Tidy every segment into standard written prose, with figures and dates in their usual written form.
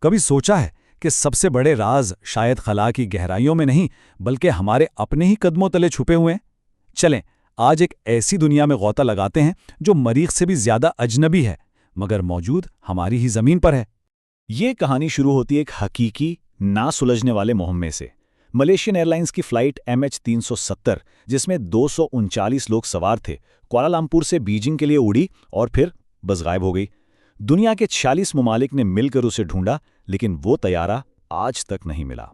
कभी सोचा है कि सबसे बड़े राज शायद खला की गहराइयों में नहीं बल्कि हमारे अपने ही कदमों तले छुपे हुए हैं? चलें, आज एक ऐसी दुनिया में गौता लगाते हैं जो मरीख से भी ज्यादा अजनबी है, मगर मौजूद हमारी ही जमीन पर है। ये कहानी शुरू होती है एक हकीकी, ना सुलझने वाले मुहिम में से। मलेशियन एयरलाइंस की फ़्लाइट MH370, जिसमें 239 लोग सवार थे, कुआलालंपुर से बीजिंग के लिए उड़ी और फिर बस गायब हो गई। दुनिया के 46 ममालिक ने मिलकर उसे ढूंढा, लेकिन वो तैयारा आज तक नहीं मिला।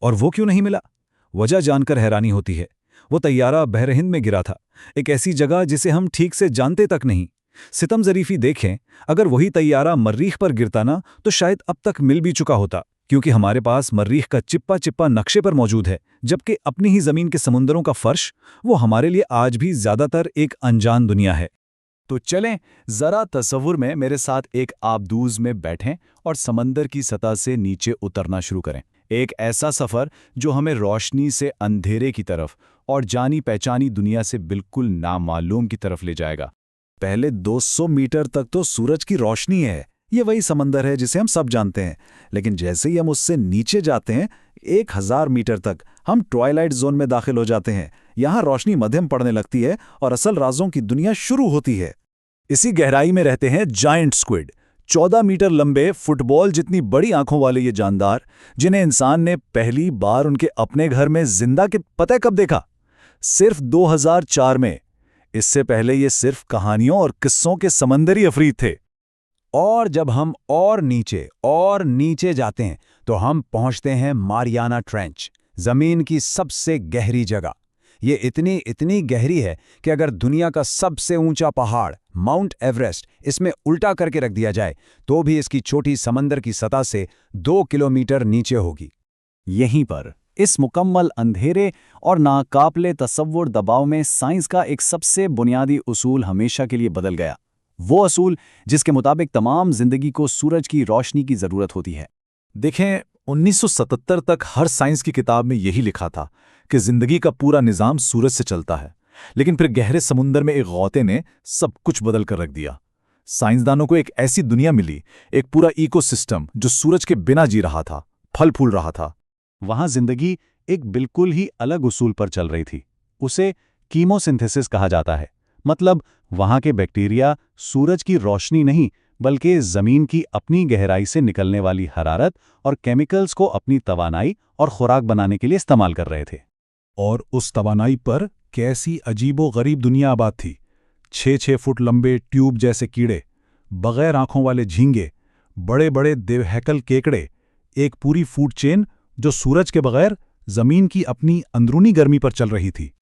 और वो क्यों नहीं मिला? वजह जानकर हैरानी होती है। वो तैयारा बहरहिंद में गिरा था, एक ऐसी जगह जिसे हम ठीक से जानते तक नहीं। सितम ज़रीफ़ी देखें, अगर वही तैयारा मर्रीख पर गिरता ना तो शायद अब तक मिल भी चुका होता, क्योंकि हमारे पास मर्रीख का चिप्पा चिप्पा नक्शे पर मौजूद है, जबकि अपनी ही ज़मीन के समुंदरों का फर्श वो हमारे लिए आज भी ज़्यादातर एक अनजान दुनिया है। तो चलें, ज़रा तसव्वुर में मेरे साथ एक आबदूज़ में बैठें और समंदर की सतह से नीचे उतरना शुरू करें। एक ऐसा सफ़र जो हमें रोशनी से अंधेरे की तरफ और जानी पहचानी दुनिया से बिल्कुल नामालूम की तरफ ले जाएगा। पहले 200 मीटर तक तो सूरज की रोशनी है, ये वही समंदर है जिसे हम सब जानते हैं। लेकिन जैसे ही हम उससे नीचे जाते हैं, 1000 मीटर तक, हम ट्वाइलाइट जोन में दाखिल हो जाते हैं। यहाँ रोशनी मध्यम पड़ने लगती है और असल राजों की दुनिया शुरू होती है। इसी गहराई में रहते हैं जायंट स्क्विड, 14 मीटर लंबे, फुटबॉल जितनी बड़ी आंखों वाले ये जानदार, जिन्हें इंसान ने पहली बार उनके अपने घर में जिंदा के पता कब देखा? सिर्फ 2004 में। इससे पहले ये सिर्फ कहानियों और किस्सों के समंदरी अफरीद थे। और जब हम और नीचे जाते हैं तो हम पहुंचते हैं मारियाना ट्रेंच, जमीन की सबसे गहरी जगह। ये इतनी गहरी है कि अगर दुनिया का सबसे ऊंचा पहाड़ माउंट एवरेस्ट इसमें उल्टा करके रख दिया जाए तो भी इसकी चोटी समंदर की सतह से 2 किलोमीटर नीचे होगी। यहीं पर, इस मुकम्मल अंधेरे और नाकाबिले तसव्वुर दबाव में, साइंस का एक सबसे बुनियादी उसूल हमेशा के लिए बदल गया। वो असूल जिसके मुताबिक तमाम जिंदगी को सूरज की रोशनी की जरूरत होती है। देखें, 1977 तक हर साइंस की किताब में यही लिखा था कि जिंदगी का पूरा निजाम सूरज से चलता है। लेकिन फिर गहरे समुंदर में एक गौते ने सब कुछ बदल कर रख दिया। साइंसदानों को एक ऐसी दुनिया मिली, एक पूरा इकोसिस्टम जो सूरज के बिना जी रहा था, फल फूल रहा था। वहां जिंदगी एक बिल्कुल ही अलग उसूल पर चल रही थी। उसे कीमोसिंथेसिस कहा जाता है। मतलब वहां के बैक्टीरिया सूरज की रोशनी नहीं बल्कि जमीन की अपनी गहराई से निकलने वाली हरारत और केमिकल्स को अपनी तवानाई और खुराक बनाने के लिए इस्तेमाल कर रहे थे। और उस तवानाई पर कैसी अजीबो-गरीब दुनिया आबाद थी। 6-6 फुट लंबे ट्यूब जैसे कीड़े, बगैर आंखों वाले झींगे, बड़े बड़े देवहैकल केकड़े, एक पूरी फूड चेन जो सूरज के बगैर जमीन की अपनी अंदरूनी गर्मी पर चल रही थी।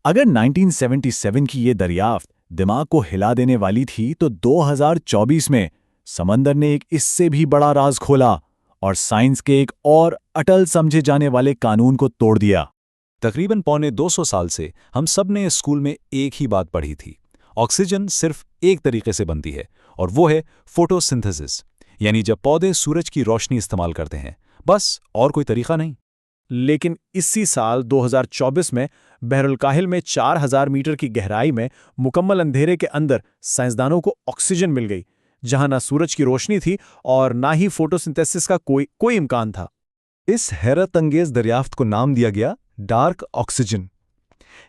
अगर 1977 की ये दरियाफ्त दिमाग को हिला देने वाली थी, तो 2024 में समंदर ने एक इससे भी बड़ा राज खोला और साइंस के एक और अटल समझे जाने वाले कानून को तोड़ दिया। तकरीबन पौने 200 साल से हम सब ने स्कूल में एक ही बात पढ़ी थी। ऑक्सीजन सिर्फ एक तरीके से बनती है, और वो है फोटोसिंथेसिस, यानी जब पौधे सूरज की रोशनी इस्तेमाल करते हैं, बस, और कोई तरीका नहीं। लेकिन इसी साल 2024 में बहरुल काहिल में 4000 मीटर की गहराई में मुकम्मल अंधेरे के अंदर साइंसदानों को ऑक्सीजन मिल गई, जहां ना सूरज की रोशनी थी और ना ही फोटोसिंथेसिस का कोई इम्कान था। इस हैरत अंगेज दरियाफ्त को नाम दिया गया डार्क ऑक्सीजन।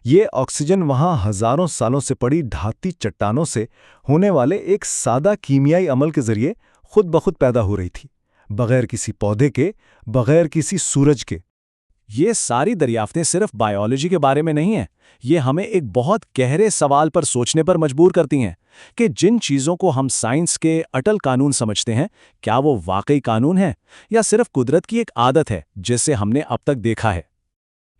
ये ऑक्सीजन वहां हजारों सालों से पड़ी ढाती चट्टानों से होने वाले एक सादा कीमियाई अमल के जरिए खुद ब खुद पैदा हो रही थी, बगैर किसी पौधे के, बगैर किसी सूरज के। ये सारी दरियाफ्तें सिर्फ बायोलॉजी के बारे में नहीं हैं। ये हमें एक बहुत गहरे सवाल पर सोचने पर मजबूर करती हैं कि जिन चीज़ों को हम साइंस के अटल कानून समझते हैं, क्या वो वाकई कानून है या सिर्फ कुदरत की एक आदत है जिसे हमने अब तक देखा है।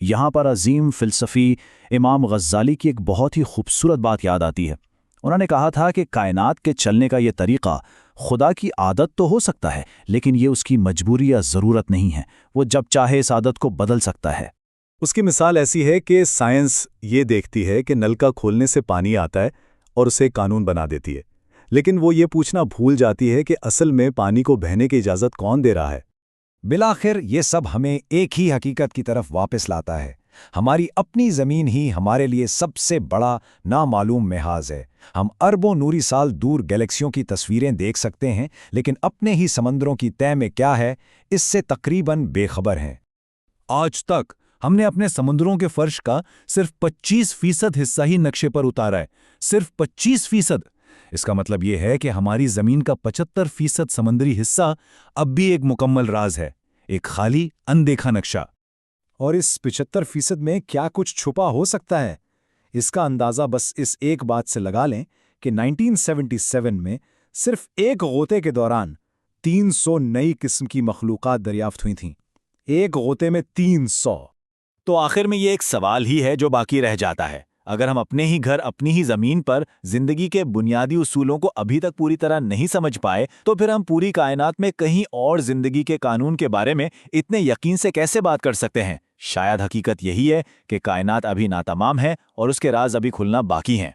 यहाँ पर अजीम फ़िलसफ़ी इमाम गज़ाली की एक बहुत ही खूबसूरत बात याद आती है। उन्होंने कहा था कि कायनात के चलने का ये तरीक़ा खुदा की आदत तो हो सकता है, लेकिन ये उसकी मजबूरी या ज़रूरत नहीं है। वो जब चाहे इस आदत को बदल सकता है। उसकी मिसाल ऐसी है कि साइंस ये देखती है कि नल का खोलने से पानी आता है और उसे कानून बना देती है, लेकिन वो ये पूछना भूल जाती है कि असल में पानी को बहने की इजाज़त कौन दे रहा है। बिलाखिर ये सब हमें एक ही हकीकत की तरफ वापस लाता है हमारी अपनी ज़मीन ही हमारे लिए सबसे बड़ा नामालूम मेहाज है। हम अरबों नूरी साल दूर गैलेक्सियों की तस्वीरें देख सकते हैं, लेकिन अपने ही समंदरों की तह में क्या है, इससे तकरीबन बेखबर हैं। आज तक हमने अपने समुद्रों के फर्श का सिर्फ 25% हिस्सा ही नक्शे पर उतारा है। सिर्फ 25%। इसका मतलब यह है कि हमारी जमीन का 75% समुद्री हिस्सा अब भी एक मुकम्मल राज है, एक खाली अनदेखा नक्शा। और इस 75% में क्या कुछ छुपा हो सकता है? इसका अंदाज़ा बस इस एक बात से लगा लें कि 1977 में सिर्फ एक गोते के दौरान 300 नई किस्म की मखलूक़ात दरियाफ्त हुई थीं। एक गोते में 300। तो आखिर में ये एक सवाल ही है जो बाकी रह जाता है। अगर हम अपने ही घर, अपनी ही जमीन पर जिंदगी के बुनियादी उसूलों को अभी तक पूरी तरह नहीं समझ पाए, तो फिर हम पूरी कायनात में कहीं और जिंदगी के कानून के बारे में इतने यकीन से कैसे बात कर सकते हैं? शायद हकीकत यही है कि कायनात अभी नातमाम है और उसके राज अभी खुलना बाकी हैं।